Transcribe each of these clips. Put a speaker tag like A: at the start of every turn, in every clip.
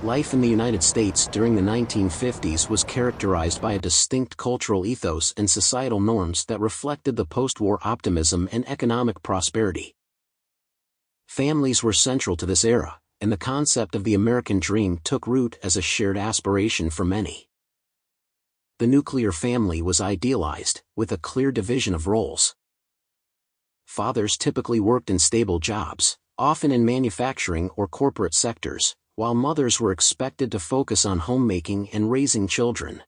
A: Life in the United States during the 1950s was characterized by a distinct cultural ethos and societal norms that reflected the post-war optimism and economic prosperity. Families were central to this era, and the concept of the American dream took root as a shared aspiration for many. The nuclear family was idealized, with a clear division of roles. Fathers typically worked in stable jobs, often in manufacturing or corporate sectors, while mothers were expected to focus on homemaking and raising children.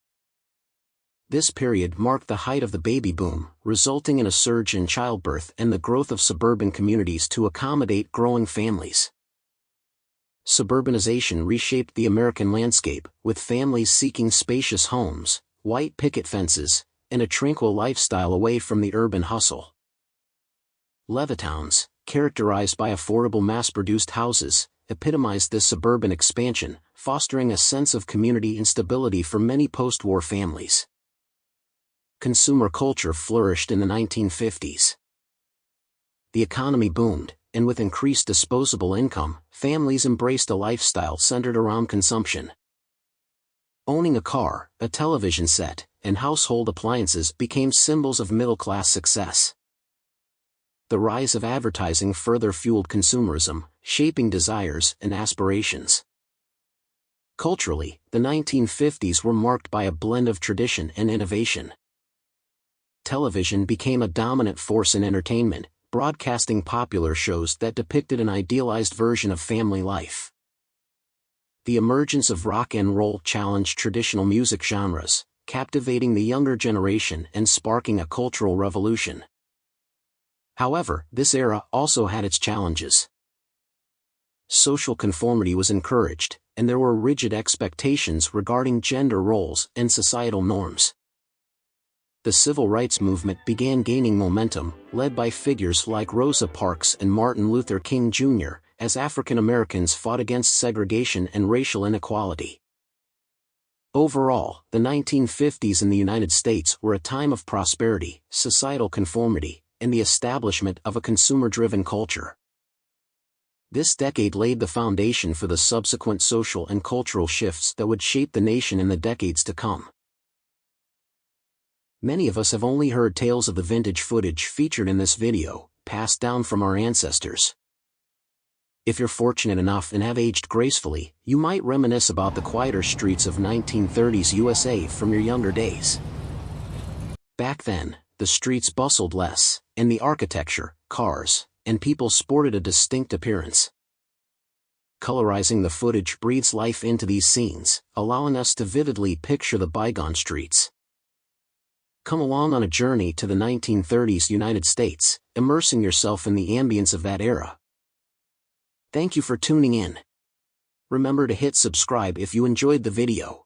A: This period marked the height of the baby boom, resulting in a surge in childbirth and the growth of suburban communities to accommodate growing families. Suburbanization reshaped the American landscape, with families seeking spacious homes, white picket fences, and a tranquil lifestyle away from the urban hustle. Levittowns, characterized by affordable mass-produced houses, epitomized this suburban expansion, fostering a sense of community and stability for many post-war families. Consumer culture flourished in the 1950s. The economy boomed, and with increased disposable income, families embraced a lifestyle centered around consumption. Owning a car, a television set, and household appliances became symbols of middle-class success. The rise of advertising further fueled consumerism, shaping desires and aspirations. Culturally, the 1950s were marked by a blend of tradition and innovation. Television became a dominant force in entertainment, broadcasting popular shows that depicted an idealized version of family life. The emergence of rock and roll challenged traditional music genres, captivating the younger generation and sparking a cultural revolution. However, this era also had its challenges. Social conformity was encouraged, and there were rigid expectations regarding gender roles and societal norms. The civil rights movement began gaining momentum, led by figures like Rosa Parks and Martin Luther King Jr., as African Americans fought against segregation and racial inequality. Overall, the 1950s in the United States were a time of prosperity, societal conformity, and the establishment of a consumer-driven culture. This decade laid the foundation for the subsequent social and cultural shifts that would shape the nation in the decades to come. Many of us have only heard tales of the vintage footage featured in this video, passed down from our ancestors. If you're fortunate enough and have aged gracefully, you might reminisce about the quieter streets of 1930s USA from your younger days. Back then, the streets bustled less, and the architecture, cars, and people sported a distinct appearance. Colorizing the footage breathes life into these scenes, allowing us to vividly picture the bygone streets. Come along on a journey to the 1930s United States, immersing yourself in the ambience of that era. Thank you for tuning in. Remember to hit subscribe if you enjoyed the video.